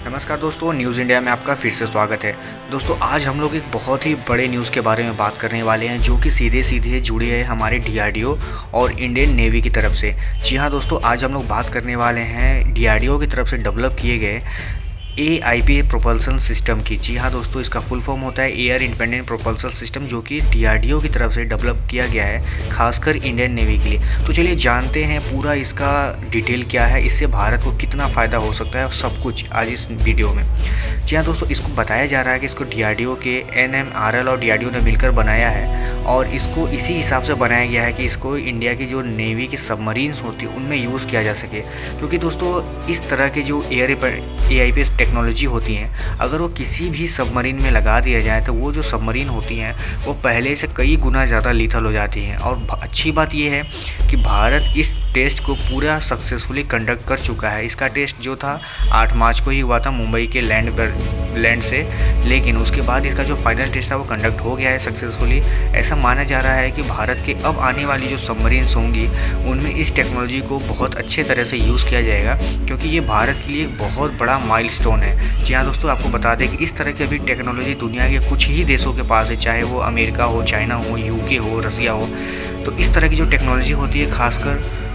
नमस्कार दोस्तों, news India में आपका फिर से स्वागत है। दोस्तों, आज हम लोग एक बहुत ही बड़े न्यूज़ के बारे में बात करने वाले हैं जो कि सीधे सीधे जुड़े हैं हमारे डीआरडीओ और इंडियन नेवी की तरफ से। जी हाँ दोस्तों, आज हम लोग बात करने वाले हैं डीआरडीओ की तरफ से डेवलप किए गए एआईपी प्रोपल्सन सिस्टम की। जी हाँ दोस्तों, इसका फुल फॉर्म होता है एयर इंडिपेंडेंट प्रोपल्सन सिस्टम, जो कि डीआरडीओ की तरफ से डेवलप किया गया है खासकर इंडियन नेवी के लिए। तो चलिए जानते हैं पूरा इसका डिटेल क्या है, इससे भारत को कितना फ़ायदा हो सकता है, सब कुछ आज इस वीडियो में। जी हाँ दोस्तों, इसको बताया जा रहा है कि इसको डीआरडीओ के एनएमआरएल और डीआरडीओ ने मिलकर बनाया है और इसको इसी हिसाब से बनाया गया है कि इसको इंडिया की जो नेवी की सबमरीन्स होती है उनमें यूज़ किया जा सके। क्योंकि दोस्तों, इस तरह के जो एआईपी टेक्नोलॉजी होती हैं, अगर वो किसी भी सबमरीन में लगा दिया जाए तो वो जो सबमरीन होती हैं वो पहले से कई गुना ज़्यादा लीथल हो जाती हैं। और अच्छी बात ये है कि भारत इस टेस्ट को पूरा सक्सेसफुली कंडक्ट कर चुका है। इसका टेस्ट जो था 8 मार्च को ही हुआ था मुंबई के लैंड से, लेकिन उसके बाद इसका जो फाइनल टेस्ट था वो कंडक्ट हो गया है सक्सेसफुली। ऐसा माना जा रहा है कि भारत के अब आने वाली जो सबमरीन्स होंगी उनमें इस टेक्नोलॉजी को बहुत अच्छे तरह से यूज़ किया जाएगा, क्योंकि ये भारत के लिए बहुत बड़ा माइलस्टोन है। जी हाँ दोस्तों, आपको बता दें कि इस तरह की अभी टेक्नोलॉजी दुनिया के कुछ ही देशों के पास है, चाहे वो अमेरिका हो, चाइना हो, यूके हो, रसिया हो। तो इस तरह की जो टेक्नोलॉजी होती है खासकर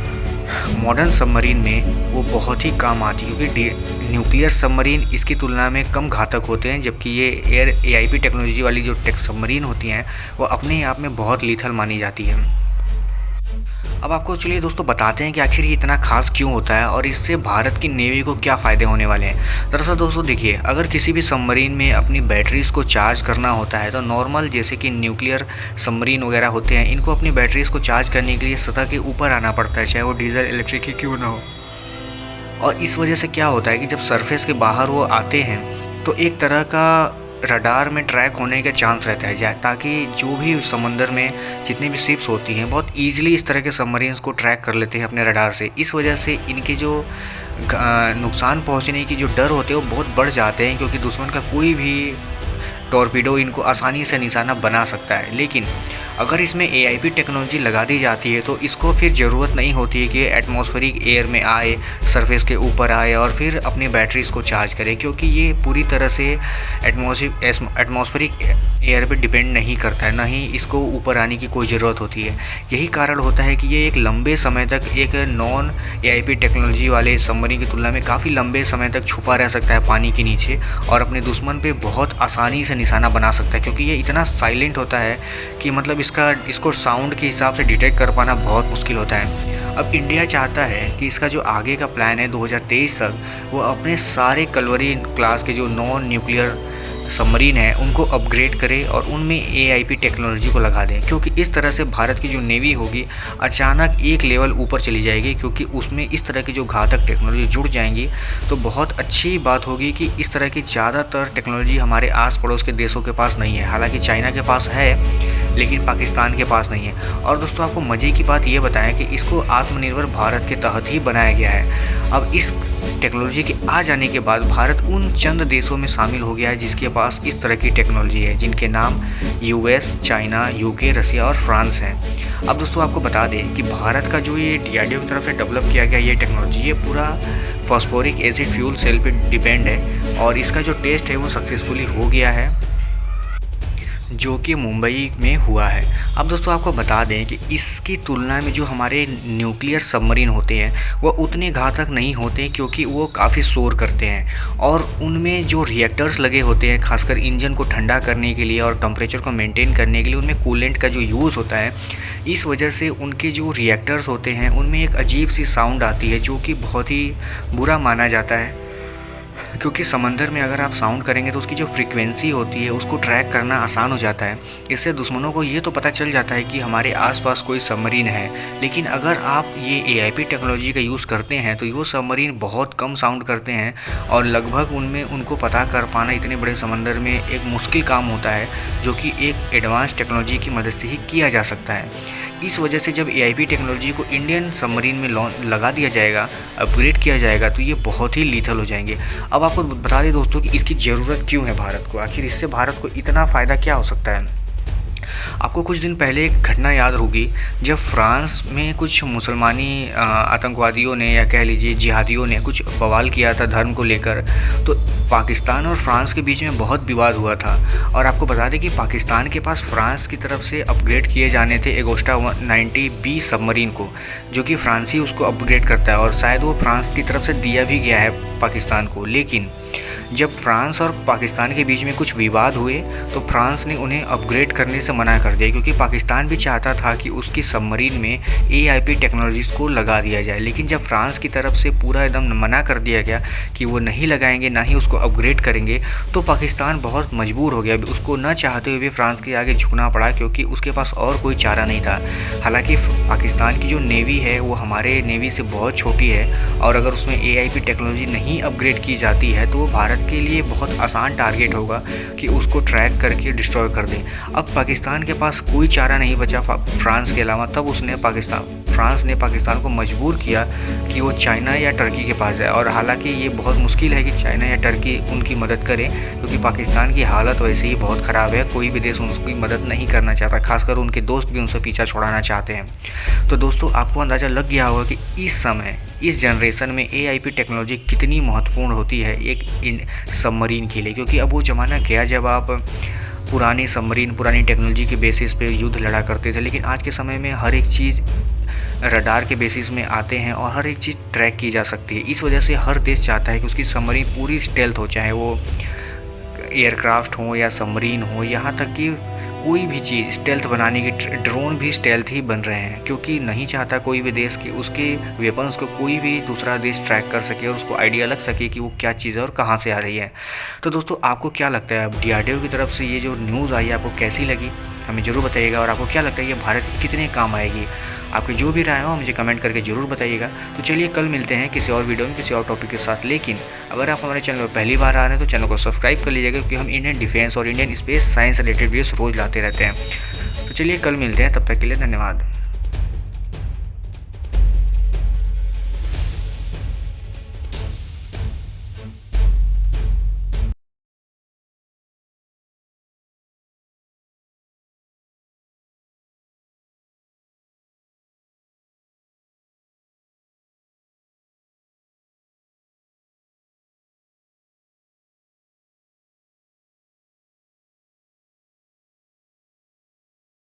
मॉडर्न सबमरीन में वो बहुत ही काम आती है, क्योंकि न्यूक्लियर सबमरीन इसकी तुलना में कम घातक होते हैं, जबकि ये एआईपी टेक्नोलॉजी वाली जो सबमरीन होती हैं वो अपने आप में बहुत लीथल मानी जाती है। अब आपको चलिए दोस्तों बताते हैं कि आखिर ये इतना खास क्यों होता है और इससे भारत की नेवी को क्या फ़ायदे होने वाले हैं। दरअसल दोस्तों देखिए, अगर किसी भी सबमरीन में अपनी बैटरीज़ को चार्ज करना होता है तो नॉर्मल जैसे कि न्यूक्लियर सबमरीन वगैरह होते हैं, इनको अपनी बैटरीज़ को चार्ज करने के लिए सतह के ऊपर आना पड़ता है, चाहे वो डीजल इलेक्ट्रिक ही क्यों ना हो। और इस वजह से क्या होता है कि जब सरफेस के बाहर वो आते हैं तो एक तरह का रडार में ट्रैक होने का चांस रहता है, ताकि जो भी समंदर में जितनी भी शिप्स होती हैं बहुत ईजिली इस तरह के सबमरीन्स को ट्रैक कर लेते हैं अपने रडार से। इस वजह से इनके जो नुकसान पहुंचने की जो डर होते हैं वो बहुत बढ़ जाते हैं, क्योंकि दुश्मन का कोई भी टॉर्पीडो इनको आसानी से निशाना बना सकता है। लेकिन अगर इसमें एआईपी टेक्नोलॉजी लगा दी जाती है तो इसको फिर ज़रूरत नहीं होती है कि एटमॉस्फेरिक एयर में आए, सरफेस के ऊपर आए और फिर अपनी बैटरीज़ को चार्ज करे, क्योंकि ये पूरी तरह से एटमॉस्फेरिक एयर पे डिपेंड नहीं करता है, ना ही इसको ऊपर आने की कोई ज़रूरत होती है। यही कारण होता है कि ये एक लंबे समय तक एक नॉन एआईपी टेक्नोलॉजी वाले सबमरीन की तुलना में काफ़ी लंबे समय तक छुपा रह सकता है पानी के नीचे और अपने दुश्मन पे बहुत आसानी से निशाना बना सकता है, क्योंकि ये इतना साइलेंट होता है कि मतलब इसको साउंड के हिसाब से डिटेक्ट कर पाना बहुत मुश्किल होता है। अब इंडिया चाहता है कि इसका जो आगे का प्लान है 2023 तक, वो अपने सारे कलवरी क्लास के जो नॉन न्यूक्लियर सबमरीन है उनको अपग्रेड करे और उनमें एआईपी टेक्नोलॉजी को लगा दें, क्योंकि इस तरह से भारत की जो नेवी होगी अचानक एक लेवल ऊपर चली जाएगी, क्योंकि उसमें इस तरह की जो घातक टेक्नोलॉजी जुड़ जाएंगी। तो बहुत अच्छी बात होगी कि इस तरह की ज़्यादातर टेक्नोलॉजी हमारे आस पड़ोस के देशों के पास नहीं है। हालांकि चाइना के पास है लेकिन पाकिस्तान के पास नहीं है। और दोस्तों, आपको मज़े की बात ये बताएं कि इसको आत्मनिर्भर भारत के तहत ही बनाया गया है। अब इस टेक्नोलॉजी के आ जाने के बाद भारत उन चंद देशों में शामिल हो गया है जिसके पास इस तरह की टेक्नोलॉजी है, जिनके नाम यूएस, चाइना, यूके, रसिया और फ्रांस हैं। अब दोस्तों आपको बता दें कि भारत का जो ये डीआरडीओ की तरफ से डेवलप किया गया ये टेक्नोलॉजी, ये पूरा फॉस्फोरिक एसिड फ्यूल सेल पे डिपेंड है और इसका जो टेस्ट है वो सक्सेसफुली हो गया है, जो कि मुंबई में हुआ है। अब दोस्तों आपको बता दें कि इसकी तुलना में जो हमारे न्यूक्लियर सबमरीन होते हैं वो उतने घातक नहीं होते, क्योंकि वो काफ़ी शोर करते हैं और उनमें जो रिएक्टर्स लगे होते हैं खासकर इंजन को ठंडा करने के लिए और टेम्परेचर को मेंटेन करने के लिए उनमें कूलेंट का जो यूज़ होता है, इस वजह से उनके जो रिएक्टर्स होते हैं उनमें एक अजीब सी साउंड आती है जो कि बहुत ही बुरा माना जाता है, क्योंकि समंदर में अगर आप साउंड करेंगे तो उसकी जो फ्रीक्वेंसी होती है उसको ट्रैक करना आसान हो जाता है। इससे दुश्मनों को ये तो पता चल जाता है कि हमारे आसपास कोई सबमरीन है। लेकिन अगर आप ये एआईपी टेक्नोलॉजी का यूज़ करते हैं तो वो सबमरीन बहुत कम साउंड करते हैं और लगभग उनमें उनको पता कर पाना इतने बड़े समंदर में एक मुश्किल काम होता है, जो कि एक एडवांस टेक्नोलॉजी की मदद से ही किया जा सकता है। इस वजह से जब एआईपी टेक्नोलॉजी को इंडियन सबमरीन में लगा दिया जाएगा, अपग्रेड किया जाएगा, तो ये बहुत ही लीथल हो जाएंगे। अब आपको बता दें दोस्तों कि इसकी ज़रूरत क्यों है भारत को, आखिर इससे भारत को इतना फ़ायदा क्या हो सकता है। आपको कुछ दिन पहले एक घटना याद होगी, जब फ्रांस में कुछ मुसलमानी आतंकवादियों ने या कह लीजिए जिहादियों ने कुछ बवाल किया था धर्म को लेकर। तो पाकिस्तान और फ्रांस के बीच में बहुत विवाद हुआ था। और आपको बता दें कि पाकिस्तान के पास फ्रांस की तरफ से अपग्रेड किए जाने थे एगोस्टा 190B सबमरीन को, जो कि फ्रांस ही उसको अपग्रेड करता है और शायद वो फ्रांस की तरफ से दिया भी गया है पाकिस्तान को। लेकिन जब फ्रांस और पाकिस्तान के बीच में कुछ विवाद हुए तो फ्रांस ने उन्हें अपग्रेड करने से मना कर दिया, क्योंकि पाकिस्तान भी चाहता था कि उसकी सबमरीन में AIP टेक्नोलॉजीज़ को लगा दिया जाए। लेकिन जब फ्रांस की तरफ से पूरा एकदम मना कर दिया गया कि वो नहीं लगाएंगे, ना ही उसको अपग्रेड करेंगे, तो पाकिस्तान बहुत मजबूर हो गया। उसको न चाहते हुए भी फ्रांस के आगे झुकना पड़ा, क्योंकि उसके पास और कोई चारा नहीं था। हालांकि पाकिस्तान की जो नेवी है वो हमारे नेवी से बहुत छोटी है, और अगर उसमें AIP टेक्नोलॉजी नहीं अपग्रेड की जाती है तो वो भारत के लिए बहुत आसान टारगेट होगा कि उसको ट्रैक करके डिस्ट्रॉय कर दें। अब पाकिस्तान के पास कोई चारा नहीं बचा फ्रांस के अलावा। तब फ्रांस ने पाकिस्तान को मजबूर किया कि वो चाइना या टर्की के पास जाए। और हालांकि ये बहुत मुश्किल है कि चाइना या टर्की उनकी मदद करें, क्योंकि पाकिस्तान की हालत वैसे ही बहुत ख़राब है। कोई भी देश उनकी मदद नहीं करना चाहता, खासकर उनके दोस्त भी उनसे पीछा छुड़ाना चाहते हैं। तो दोस्तों, आपको अंदाज़ा लग गया होगा कि इस समय इस जनरेशन में AIP टेक्नोलॉजी कितनी महत्वपूर्ण होती है एक सबमरीन के लिए। क्योंकि अब वो ज़माना गया जब आप पुरानी सबमरीन, पुरानी टेक्नोलॉजी के बेसिस पे युद्ध लड़ा करते थे। लेकिन आज के समय में हर एक चीज़ रडार के बेसिस में आते हैं और हर एक चीज़ ट्रैक की जा सकती है। इस वजह से हर देश चाहता है कि उसकी सबमरीन पूरी स्टेल्थ हो, चाहे वो एयरक्राफ्ट हो या सबमरीन हो, यहाँ तक कि कोई भी चीज़ स्टेल्थ बनाने की, ड्रोन भी स्टेल्थ ही बन रहे हैं। क्योंकि नहीं चाहता कोई भी देश कि उसके वेपन्स को कोई भी दूसरा देश ट्रैक कर सके और उसको आइडिया लग सके कि वो क्या चीज़ है और कहाँ से आ रही है। तो दोस्तों, आपको क्या लगता है, अब DRDO की तरफ से ये जो न्यूज़ आई आपको कैसी लगी, हमें ज़रूर बताइएगा। और आपको क्या लगता है ये भारत कितने काम आएगी? आपकी जो भी राय हो मुझे कमेंट करके ज़रूर बताइएगा। तो चलिए, कल मिलते हैं किसी और वीडियो में किसी और टॉपिक के साथ। लेकिन अगर आप हमारे चैनल पर पहली बार आ रहे हैं तो चैनल को सब्सक्राइब कर लीजिएगा, क्योंकि हम इंडियन डिफेंस और Indian space science related videos रोज़ लाते रहते हैं। तो चलिए, कल मिलते हैं, तब तक के लिए धन्यवाद।